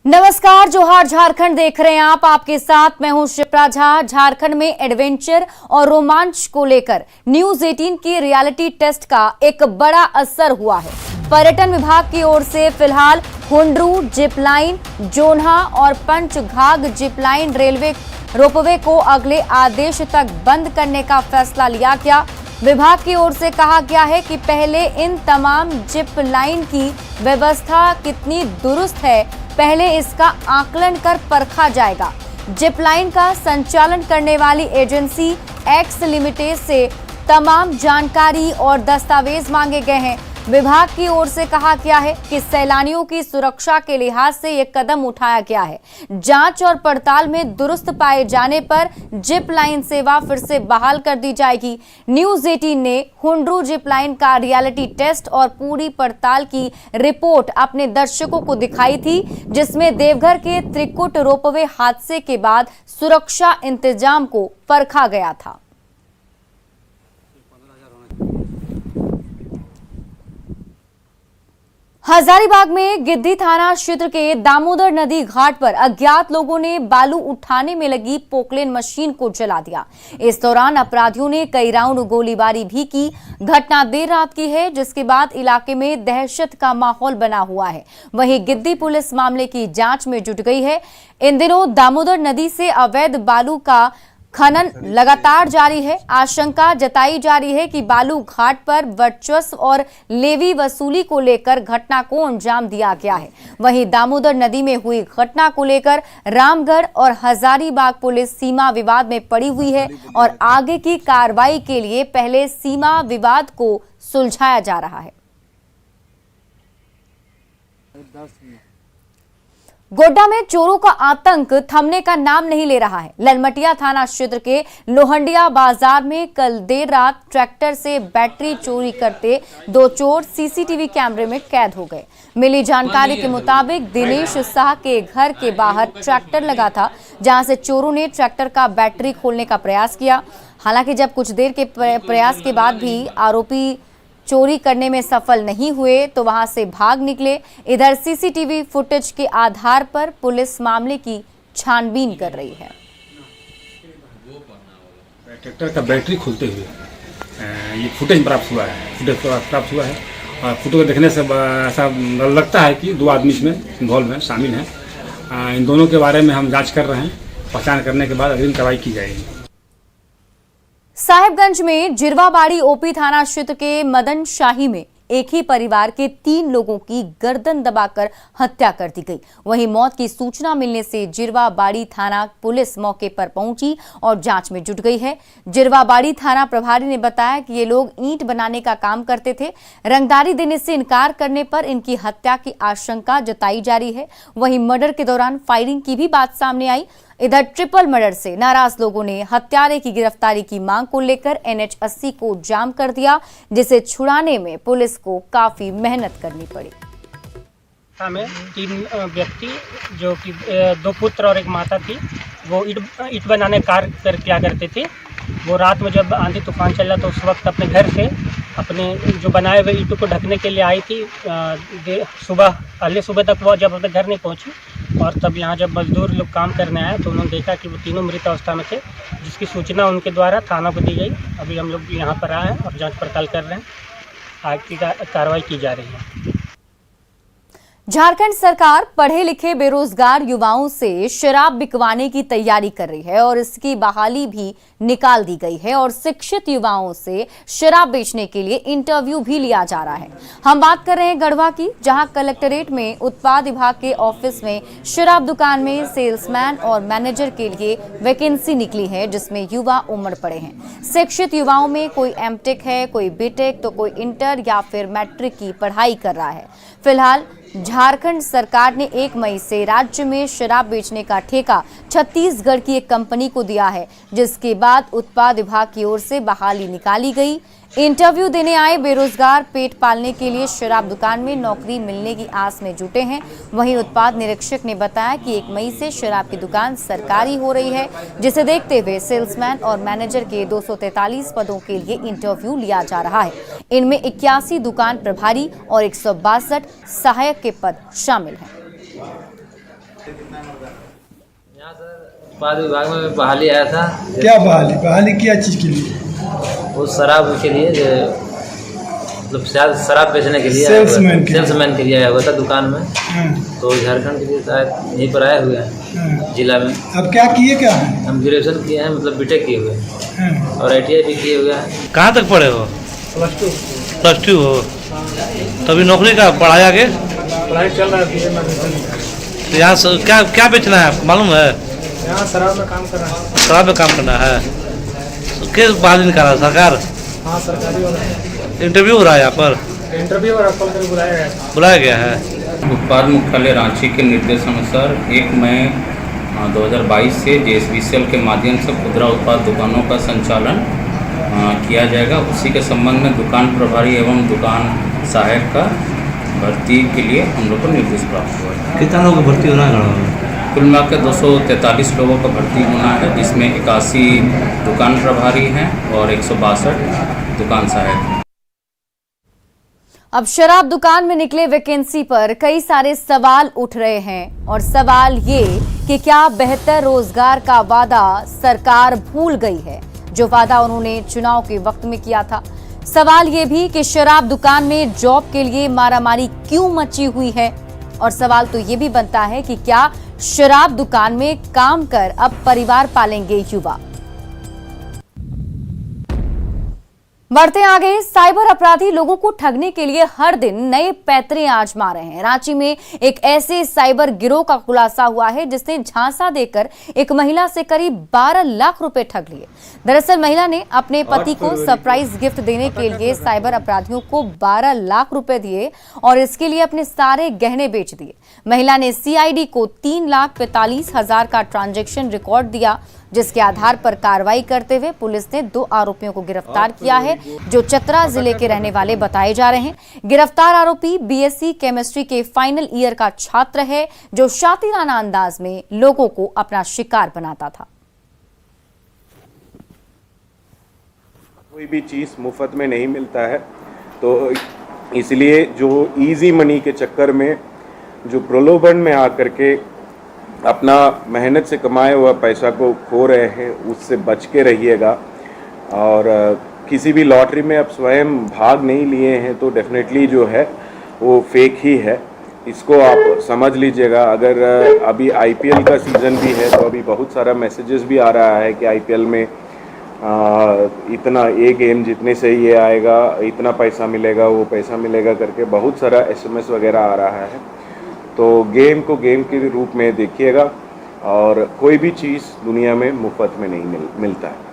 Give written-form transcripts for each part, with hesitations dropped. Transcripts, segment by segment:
नमस्कार, जोहार झारखंड देख रहे हैं आप। आपके साथ मैं हूं शिप्रा झा। झारखंड में एडवेंचर और रोमांच को लेकर न्यूज 18 की रियलिटी टेस्ट का एक बड़ा असर हुआ है। पर्यटन विभाग की ओर से फिलहाल हुंड्रू जिपलाइन, जोन्हा और पंचघाघ जिपलाइन रेलवे रोपवे को अगले आदेश तक बंद करने का फैसला लिया गया। विभाग की ओर से कहा गया है कि पहले इन तमाम जिप लाइन की व्यवस्था कितनी दुरुस्त है, पहले इसका आकलन कर परखा जाएगा। जिप लाइन का संचालन करने वाली एजेंसी एक्स लिमिटेड से तमाम जानकारी और दस्तावेज मांगे गए हैं। विभाग की ओर से कहा गया है कि सैलानियों की सुरक्षा के लिहाज से यह कदम उठाया गया है। जांच और पड़ताल में दुरुस्त पाए जाने पर जिप लाइन सेवा फिर से बहाल कर दी जाएगी। न्यूज 18 ने हुंड्रू जिप लाइन का रियलिटी टेस्ट और पूरी पड़ताल की रिपोर्ट अपने दर्शकों को दिखाई थी, जिसमें देवघर के त्रिकुट रोपवे हादसे के बाद सुरक्षा इंतजाम को परखा गया था। हजारीबाग में गिद्दी थाना क्षेत्र के दामोदर नदी घाट पर अज्ञात लोगों ने बालू उठाने में लगी पोकलेन मशीन को जला दिया। इस दौरान अपराधियों ने कई राउंड गोलीबारी भी की। घटना देर रात की है, जिसके बाद इलाके में दहशत का माहौल बना हुआ है। वहीं गिद्दी पुलिस मामले की जांच में जुट गई है। इन दिनों दामोदर नदी से अवैध बालू का खनन लगातार जारी है। आशंका जताई जा रही है कि बालू घाट पर वर्चस्व और लेवी वसूली को लेकर घटना को अंजाम दिया गया है। वहीं दामोदर नदी में हुई घटना को लेकर रामगढ़ और हजारीबाग पुलिस सीमा विवाद में पड़ी हुई है और आगे की कार्रवाई के लिए पहले सीमा विवाद को सुलझाया जा रहा है। गोड्डा में चोरों का आतंक थमने का नाम नहीं ले रहा है। ललमटिया थाना क्षेत्र के लोहंडिया बाजार में कल देर रात ट्रैक्टर से बैटरी चोरी करते दो चोर सीसीटीवी कैमरे में कैद हो गए। मिली जानकारी के मुताबिक दिनेश शाह के घर के बाहर ट्रैक्टर लगा था, जहां से चोरों ने ट्रैक्टर का बैटरी खोलने का प्रयास किया। हालांकि जब कुछ देर के प्रयास के बाद भी आरोपी चोरी करने में सफल नहीं हुए तो वहां से भाग निकले। इधर सीसीटीवी फुटेज के आधार पर पुलिस मामले की छानबीन कर रही है। ट्रैक्टर का बैटरी खोलते हुए ये फुटेज प्राप्त हुआ है। और फोटो देखने से ऐसा लगता है कि दो आदमी इसमें इन्वॉल्व हैं, शामिल हैं। इन दोनों के बारे में हम जांच कर रहे हैं। पहचान करने के बाद अग्रिम कार्रवाई की जाएगी। साहेबगंज में जिरवाबाड़ी ओपी थाना क्षेत्र के मदन शाही में एक ही परिवार के 3 लोगों की गर्दन दबाकर हत्या कर दी गई। वहीं मौत की सूचना मिलने से जिरवाबाड़ी थाना पुलिस मौके पर पहुंची और जांच में जुट गई है। जिरवाबाड़ी थाना प्रभारी ने बताया कि ये लोग ईंट बनाने का काम करते थे। रंगदारी देने से इनकार करने पर इनकी हत्या की आशंका जताई जा रही है। वहीं मर्डर के दौरान फायरिंग की भी बात सामने आई। इधर ट्रिपल मर्डर से नाराज लोगों ने हत्यारे की गिरफ्तारी की मांग को लेकर NH 80 को जाम कर दिया, जिसे छुड़ाने में पुलिस को काफी मेहनत करनी पड़ी। हमें 3 व्यक्ति जो कि 2 पुत्र और 1 माता थी, वो ईंट बनाने कार्य किया करते थे। वो रात में जब आंधी तूफान चला तो उस वक्त अपने घर से अपने जो बनाए हुए ईंटों को ढकने के लिए आई थी। पहले सुबह तक वो जब अपने घर नहीं पहुंची और तब यहाँ जब मजदूर लोग काम करने आए तो उन्होंने देखा कि वो तीनों मृत अवस्था में थे, जिसकी सूचना उनके द्वारा थाना को दी गई। अभी हम लोग यहाँ पर आए हैं और जांच पड़ताल कर रहे हैं। आगे की कार्रवाई की जा रही है। झारखंड सरकार पढ़े लिखे बेरोजगार युवाओं से शराब बिकवाने की तैयारी कर रही है और इसकी बहाली भी निकाल दी गई है और शिक्षित युवाओं से शराब बेचने के लिए इंटरव्यू भी लिया जा रहा है। हम बात कर रहे हैं गढ़वा की, जहां कलेक्ट्रेट में उत्पाद विभाग के ऑफिस में शराब दुकान में सेल्समैन और मैनेजर के लिए वैकेंसी निकली है, जिसमें युवा उमड़ पड़े हैं। शिक्षित युवाओं में कोई एमटेक है, कोई बीटेक तो कोई इंटर या फिर मैट्रिक की पढ़ाई कर रहा है। फिलहाल झारखंड सरकार ने 1 मई से राज्य में शराब बेचने का ठेका छत्तीसगढ़ की एक कंपनी को दिया है, जिसके बाद उत्पाद विभाग की ओर से बहाली निकाली गई। इंटरव्यू देने आए बेरोजगार पेट पालने के लिए शराब दुकान में नौकरी मिलने की आस में जुटे हैं। वहीं उत्पाद निरीक्षक ने बताया कि 1 मई से शराब की दुकान सरकारी हो रही है, जिसे देखते हुए सेल्समैन और मैनेजर के 243 पदों के लिए इंटरव्यू लिया जा रहा है। इनमें 81 दुकान प्रभारी और 162 सहायक के पद शामिल हैं। यहाँ सर उत्पाद विभाग में बहाली आया था। क्या बहाली क्या चीज़ के लिए? वो शराब के लिए मतलब शायद शराब बेचने के लिए सेल्समैन के लिए आया हुआ था दुकान में। तो झारखंड के लिए शायद यहीं पर आए हुए हैं जिला में। अब क्या किए क्या है? हम ग्रेजुएशन किए हैं, मतलब बीटेक किए हुए हैं और ITI भी किए हुए हैं। कहाँ तक पढ़े हो? प्लस टू हो। तभी नौकरी का पढ़ाई आगे पढ़ाई चल रहा है। तो यहाँ क्या क्या बेचना है आपको मालूम है? यहाँ शराब में काम कर रहा है। शराब में काम करना है। तो किस बात निकाला सरकार? हाँ, सरकारी वाला इंटरव्यू हो रहा है यहाँ पर? इंटरव्यू और कॉल कर बुलाया गया है। उत्पाद मुख्यालय रांची के निर्देशानुसार 1 मई 2022 से JSBCL के माध्यम से खुदरा उत्पाद दुकानों का संचालन किया जाएगा। उसी के संबंध में दुकान प्रभारी एवं दुकान सहायक का भर्ती के लिए हम लोग को निर्देश प्राप्त हुआ है। कितना लोगों को भर्ती होना है? कुल मिलाकर 243 लोगों का भर्ती होना है, जिसमें 81 दुकान प्रभारी हैं और 162 दुकान सहायक। अब शराब दुकान में निकले वैकेंसी पर कई सारे सवाल उठ रहे हैं और सवाल ये कि क्या बेहतर रोजगार का वादा सरकार भूल गई है जो वादा उन्होंने चुनाव के वक्त में किया था। सवाल ये भी कि शराब दुकान में जॉब के लिए मारामारी क्यों मची हुई है और सवाल तो ये भी बनता है कि क्या शराब दुकान में काम कर अब परिवार पालेंगे युवा। बढ़ते आगे, साइबर अपराधी लोगों को ठगने के लिए हर दिन नए पैतरे आजमा रहे हैं। रांची में एक ऐसे साइबर गिरोह का खुलासा हुआ है जिसने झांसा देकर एक महिला से करीब 12 लाख रुपए ठग लिए। दरअसल महिला ने अपने पति को सरप्राइज गिफ्ट देने के लिए साइबर अपराधियों को 12 लाख रुपए दिए और इसके लिए अपने सारे गहने बेच दिए। महिला ने CID को 3,45,000 का ट्रांजैक्शन रिकॉर्ड दिया, जिसके आधार पर कार्रवाई करते हुए पुलिस ने 2 आरोपियों को गिरफ्तार किया है जो चतरा जिले के रहने वाले बताए जा रहे हैं। गिरफ्तार आरोपी BSc केमिस्ट्री के फाइनल ईयर का छात्र है जो शातिराना अंदाज में लोगों को अपना शिकार बनाता था। कोई भी चीज़ मुफ्त में नहीं मिलता है, तो इसलिए जो इजी मनी के चक्कर में जो प्रलोभन में आकर के अपना मेहनत से कमाए हुआ पैसा को खो रहे हैं, उससे बच के रहिएगा। और किसी भी लॉटरी में आप स्वयं भाग नहीं लिए हैं तो डेफिनेटली जो है वो फेक ही है, इसको आप समझ लीजिएगा। अगर अभी IPL का सीज़न भी है तो अभी बहुत सारा मैसेजेस भी आ रहा है कि IPL में इतना ये गेम जीतने से ये आएगा, इतना पैसा मिलेगा, वो पैसा मिलेगा करके बहुत सारा SMS वगैरह आ रहा है। तो गेम को गेम के रूप में देखिएगा और कोई भी चीज़ दुनिया में मुफ्त में नहीं मिलता है।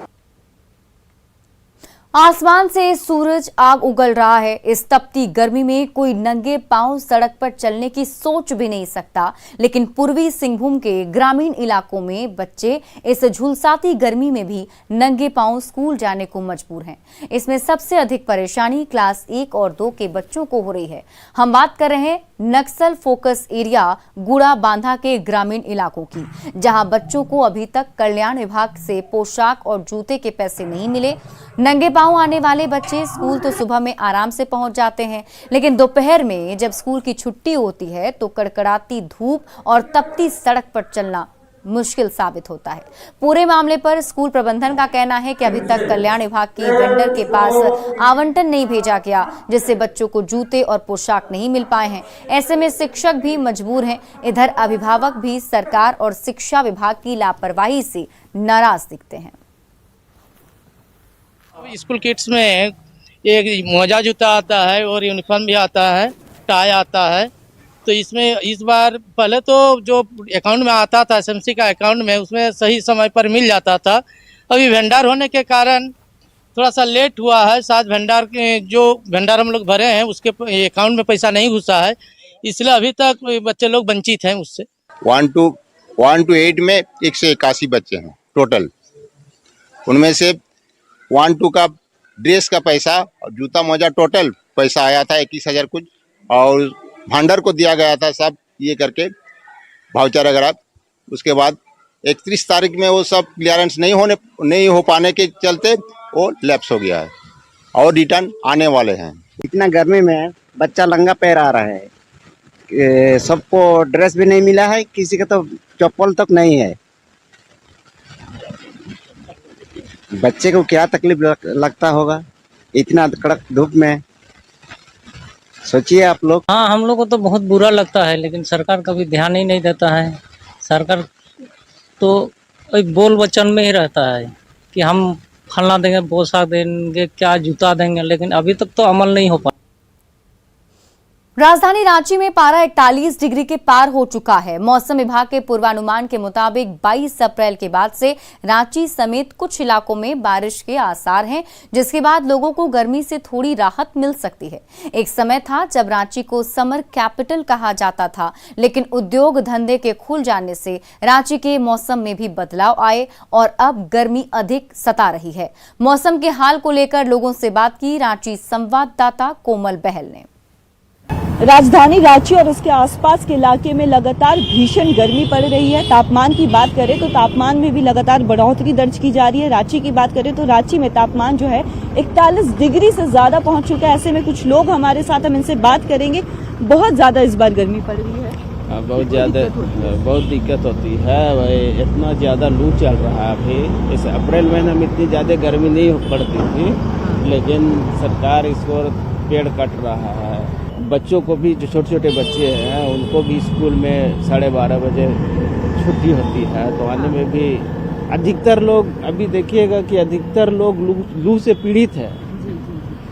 आसमान से सूरज आग उगल रहा है। इस तपती गर्मी में कोई नंगे पांव सड़क पर चलने की सोच भी नहीं सकता, लेकिन पूर्वी सिंहभूम के ग्रामीण इलाकों में बच्चे इस झुलसाती गर्मी में भी नंगे पांव स्कूल जाने को मजबूर हैं। इसमें सबसे अधिक परेशानी क्लास 1 और 2 के बच्चों को हो रही है। हम बात कर रहे हैं नक्सल फोकस एरिया गुड़ा बांधा के ग्रामीण इलाकों की, जहां बच्चों को अभी तक कल्याण विभाग से पोशाक और जूते के पैसे नहीं मिले। नंगे पांव आने वाले बच्चे स्कूल तो सुबह में आराम से पहुंच जाते हैं, लेकिन दोपहर में जब स्कूल की छुट्टी होती है तो कड़कड़ाती धूप और तपती सड़क पर चलना मुश्किल साबित होता है। पूरे मामले पर स्कूल प्रबंधन का कहना है कि अभी तक कल्याण विभाग की वेंडर के पास आवंटन नहीं भेजा गया, जिससे बच्चों को जूते और पोशाक नहीं मिल पाए हैं। ऐसे में शिक्षक भी मजबूर हैं। इधर अभिभावक भी सरकार और शिक्षा विभाग की लापरवाही से नाराज दिखते हैं। स्कूल किट्स में एक मोजा जूता आता है और यूनिफॉर्म भी आता है, टाई आता है। तो इसमें इस बार पहले तो जो अकाउंट में आता था SMC का अकाउंट में, उसमें सही समय पर मिल जाता था। अभी वेंडर होने के कारण थोड़ा सा लेट हुआ है। शायद वेंडर के जो वेंडर हम लोग भरे हैं उसके अकाउंट में पैसा नहीं घुसा है, इसलिए अभी तक बच्चे लोग वंचित हैं उससे। 1 to 8 में 181 बच्चे हैं टोटल। उनमें से 1-2 का ड्रेस का पैसा और जूता मोजा टोटल पैसा आया था 21,000 कुछ, और भंडार को दिया गया था सब ये करके भाउचर वगैरह। उसके बाद 31 तारीख में वो सब क्लियरेंस नहीं हो पाने के चलते वो लैप्स हो गया है और रिटर्न आने वाले हैं। इतना गर्मी में बच्चा नंगा पैर आ रहा है, सबको ड्रेस भी नहीं मिला है, किसी का तो चप्पल तक नहीं है। बच्चे को क्या तकलीफ लगता होगा इतना कड़क धूप में, सोचिए आप लोग। हाँ, हम लोग को तो बहुत बुरा लगता है, लेकिन सरकार कभी ध्यान ही नहीं देता है। सरकार तो एक बोल वचन में ही रहता है कि हम फलना देंगे, पोशाक देंगे, क्या जूता देंगे, लेकिन अभी तक तो अमल नहीं हो पाया। राजधानी रांची में पारा 41 डिग्री के पार हो चुका है। मौसम विभाग के पूर्वानुमान के मुताबिक 22 अप्रैल के बाद से रांची समेत कुछ इलाकों में बारिश के आसार हैं, जिसके बाद लोगों को गर्मी से थोड़ी राहत मिल सकती है। एक समय था जब रांची को समर कैपिटल कहा जाता था, लेकिन उद्योग धंधे के खुल जाने से रांची के मौसम में भी बदलाव आए और अब गर्मी अधिक सता रही है। मौसम के हाल को लेकर लोगों से बात की रांची संवाददाता कोमल बहल ने। राजधानी रांची और इसके आसपास के इलाके में लगातार भीषण गर्मी पड़ रही है। तापमान की बात करें तो तापमान में भी लगातार बढ़ोतरी दर्ज की जा रही है। रांची की बात करें तो रांची में तापमान जो है 41 डिग्री से ज्यादा पहुंच चुका है। ऐसे में कुछ लोग हमारे साथ, हम इनसे बात करेंगे। बहुत ज्यादा इस बार गर्मी पड़ रही है। बहुत ज़्यादा, बहुत दिक्कत होती है भाई। इतना ज़्यादा लू चल रहा है अभी। इस अप्रैल महीने में इतनी ज़्यादा गर्मी नहीं पड़ती थी, लेकिन सरकार इसको पेड़ कट रहा है। बच्चों को भी, जो छोटे छोटे बच्चे हैं, उनको भी स्कूल में 12:30 बजे छुट्टी होती है, तो आने में भी अधिकतर लोग, अभी देखिएगा कि अधिकतर लोग लू से पीड़ित है।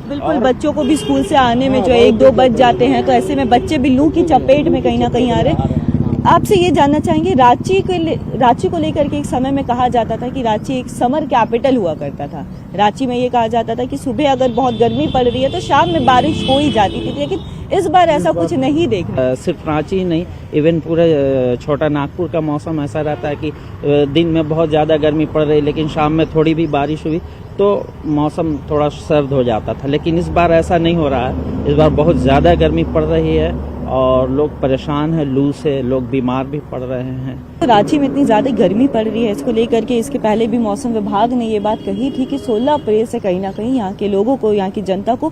बिल्कुल, बच्चों को भी स्कूल से आने में जो 1-2 बज जाते हैं, तो ऐसे में बच्चे भी लू की चपेट में कहीं ना कहीं आ रहे हैं। आपसे ये जानना चाहेंगे, रांची को लेकर के एक समय में कहा जाता था कि रांची एक समर कैपिटल हुआ करता था। रांची में ये कहा जाता था कि सुबह अगर बहुत गर्मी पड़ रही है तो शाम में बारिश हो ही जाती थी, लेकिन इस बार ऐसा कुछ नहीं देखा। सिर्फ रांची ही नहीं, इवन पूरे छोटा नागपुर का मौसम ऐसा रहता है कि दिन में बहुत ज़्यादा गर्मी पड़ रही, लेकिन शाम में थोड़ी भी बारिश हुई तो मौसम थोड़ा सर्द हो जाता था। लेकिन इस बार ऐसा नहीं हो रहा है। इस बार बहुत ज़्यादा गर्मी पड़ रही है और लोग परेशान हैं लू से, लोग बीमार भी पड़ रहे हैं। रांची में इतनी ज्यादा गर्मी पड़ रही है, इसको लेकर के इसके पहले भी मौसम विभाग ने ये बात कही थी कि 16 अप्रैल से कहीं ना कहीं यहाँ के लोगों को, यहाँ की जनता को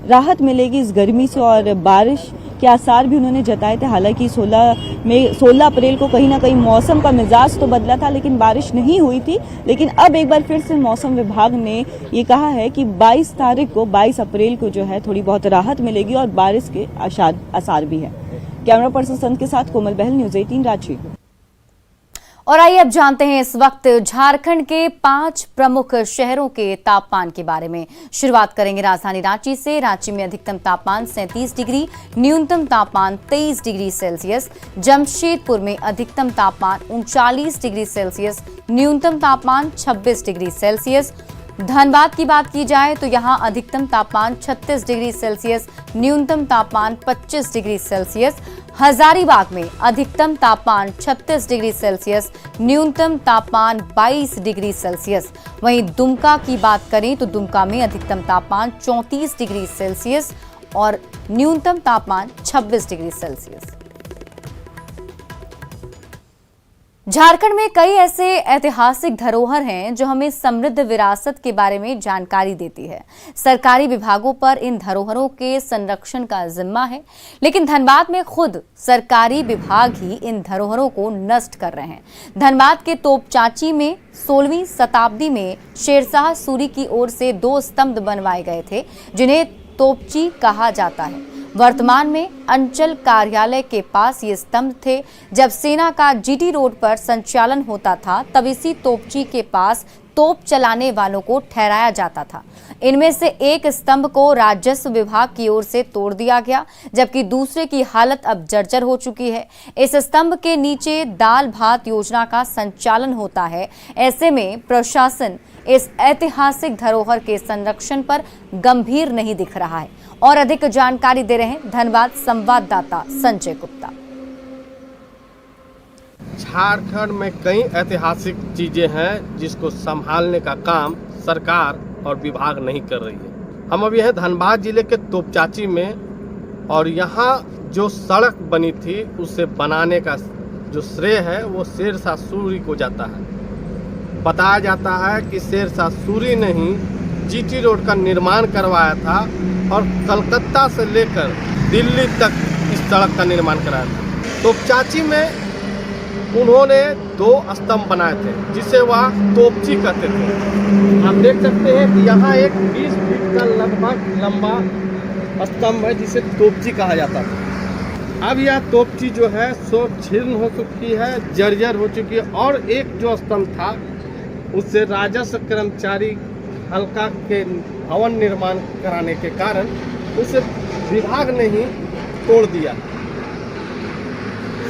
राहत मिलेगी इस गर्मी से, और बारिश के आसार भी उन्होंने जताए थे। हालांकि 16 अप्रैल को कहीं ना कहीं मौसम का मिजाज तो बदला था, लेकिन बारिश नहीं हुई थी। लेकिन अब एक बार फिर से मौसम विभाग ने ये कहा है कि 22 अप्रैल को जो है थोड़ी बहुत राहत मिलेगी और बारिश के आसार भी है। कैमरा पर्सन संत के साथ कोमल बहल, न्यूज़ 18 रांची। और आइए अब जानते हैं इस वक्त झारखंड के 5 प्रमुख शहरों के तापमान के बारे में। शुरुआत करेंगे राजधानी रांची से। रांची में अधिकतम तापमान 37 डिग्री, न्यूनतम तापमान 23 डिग्री सेल्सियस। जमशेदपुर में अधिकतम तापमान 39 डिग्री सेल्सियस, न्यूनतम तापमान 26 डिग्री सेल्सियस। धनबाद की बात की जाए तो यहां अधिकतम तापमान 36 डिग्री सेल्सियस, न्यूनतम तापमान 25 डिग्री सेल्सियस। हजारीबाग में अधिकतम तापमान 36 डिग्री सेल्सियस, न्यूनतम तापमान 22 डिग्री सेल्सियस। वहीं दुमका की बात करें तो दुमका में अधिकतम तापमान 34 डिग्री सेल्सियस और न्यूनतम तापमान 26 डिग्री सेल्सियस। झारखंड में कई ऐसे ऐतिहासिक धरोहर हैं जो हमें समृद्ध विरासत के बारे में जानकारी देती है। सरकारी विभागों पर इन धरोहरों के संरक्षण का जिम्मा है, लेकिन धनबाद में खुद सरकारी विभाग ही इन धरोहरों को नष्ट कर रहे हैं। धनबाद के तोपचांची में 16वीं शताब्दी में शेरशाह सूरी की ओर से 2 स्तंभ बनवाए गए थे, जिन्हें तोपची कहा जाता है। वर्तमान में अंचल कार्यालय के पास ये स्तंभ थे। जब सेना का जीटी रोड पर संचालन होता था, तब इसी तोपची के पास तोप चलाने वालों को ठहराया जाता था। इनमें से एक स्तंभ को राजस्व विभाग की ओर से तोड़ दिया गया, जबकि दूसरे की हालत अब जर्जर हो चुकी है। इस स्तंभ के नीचे दाल भात योजना का संचालन होता है। ऐसे में प्रशासन इस ऐतिहासिक धरोहर के संरक्षण पर गंभीर नहीं दिख रहा है। और अधिक जानकारी दे रहे हैं धनबाद संवाददाता संजय गुप्ता। झारखंड में कई ऐतिहासिक चीजें हैं जिसको संभालने का काम सरकार और विभाग नहीं कर रही है। हम अभी हैं धनबाद जिले के तोपचांची में, और यहाँ जो सड़क बनी थी उसे बनाने का जो श्रेय है वो शेरशाह सूरी को जाता है। बताया जाता है कि शेरशाह सूरी ने ही जीटी रोड का निर्माण करवाया था और कलकत्ता से लेकर दिल्ली तक इस सड़क का निर्माण कराया था। तोपचाची में उन्होंने 2 स्तंभ बनाए थे जिसे वह तोपची कहते थे। आप देख सकते हैं कि यहाँ एक 20 फीट का लगभग लंबा स्तंभ है जिसे तोपची कहा जाता था। अब यह तोपची जो है सो जीर्ण हो चुकी है, जर्जर हो चुकी है, और एक जो स्तंभ था उससे राजस्व कर्मचारी हल्का के भवन निर्माण कराने के कारण उसे विभाग ने ही तोड़ दिया।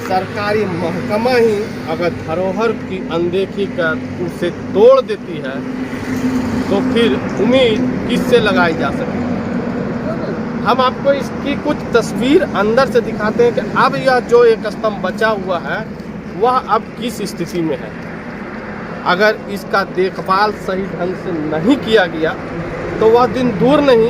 सरकारी महकमा ही अगर धरोहर की अनदेखी कर उसे तोड़ देती है तो फिर उम्मीद किससे लगाई जा सकती है। हम आपको इसकी कुछ तस्वीर अंदर से दिखाते हैं कि अब यह जो एक स्तंभ बचा हुआ है वह अब किस स्थिति में है। अगर इसका देखभाल सही ढंग से नहीं किया गया तो वह दिन दूर नहीं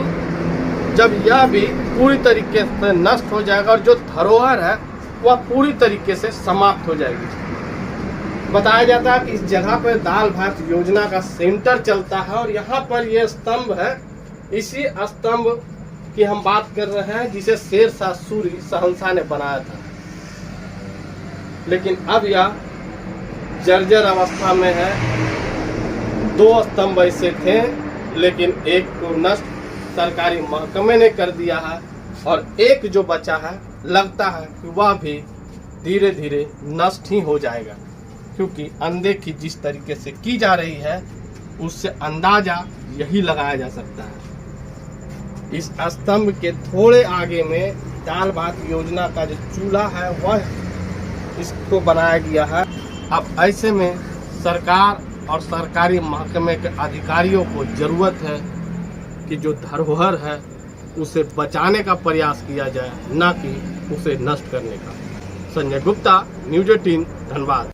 जब यह भी पूरी तरीके से नष्ट हो जाएगा और जो धरोहर है वह पूरी तरीके से समाप्त हो जाएगी। बताया जाता है कि इस जगह पर दाल भात योजना का सेंटर चलता है और यहाँ पर यह स्तंभ है। इसी स्तंभ की हम बात कर रहे हैं जिसे शेरशाह सूरी शहंशाह ने बनाया था, लेकिन अब यह जर्जर अवस्था में है। 2 स्तंभ ऐसे थे लेकिन एक को नष्ट सरकारी महकमे ने कर दिया है और एक जो बचा है लगता है कि वह भी धीरे धीरे नष्ट ही हो जाएगा, क्योंकि अनदेखी जिस तरीके से की जा रही है उससे अंदाजा यही लगाया जा सकता है। इस स्तंभ के थोड़े आगे में दाल भात योजना का जो चूल्हा है वह इसको बनाया गया है। अब ऐसे में सरकार और सरकारी महकमे के अधिकारियों को जरूरत है कि जो धरोहर है उसे बचाने का प्रयास किया जाए, न कि उसे नष्ट करने का। संजय गुप्ता, न्यूज 18, धनबाद।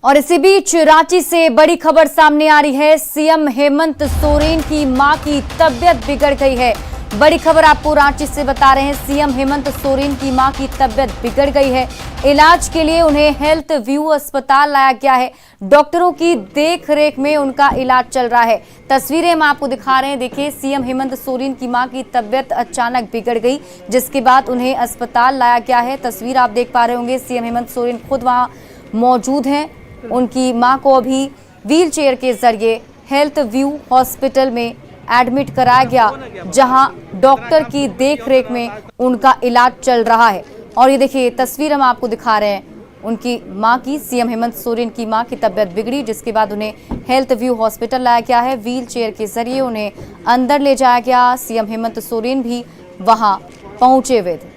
और इसी बीच रांची से बड़ी खबर सामने आ रही है। सीएम हेमंत सोरेन की मां की तबीयत बिगड़ गई है। बड़ी खबर आपको रांची से बता रहे हैं। सीएम हेमंत सोरेन की मां की तबीयत बिगड़ गई है। इलाज के लिए उन्हें हेल्थ व्यू अस्पताल लाया गया है। डॉक्टरों की देखरेख में उनका इलाज चल रहा है। तस्वीरें हम आपको दिखा रहे हैं। देखिए, सीएम हेमंत सोरेन की मां की तबीयत अचानक बिगड़ गई, जिसके बाद उन्हें अस्पताल लाया गया है। तस्वीर आप देख पा रहे होंगे। सीएम हेमंत सोरेन खुद वहां मौजूद हैं। उनकी मां को अभी व्हील चेयर के जरिए हेल्थ व्यू हॉस्पिटल में एडमिट कराया गया, जहां डॉक्टर की देखरेख में उनका इलाज चल रहा है। और ये देखिए तस्वीर हम आपको दिखा रहे हैं उनकी मां की। सीएम हेमंत सोरेन की मां की तबीयत बिगड़ी, जिसके बाद उन्हें हेल्थ व्यू हॉस्पिटल लाया गया है। व्हील चेयर के जरिए उन्हें अंदर ले जाया गया। सीएम हेमंत सोरेन भी वहां पहुंचे हुए थे।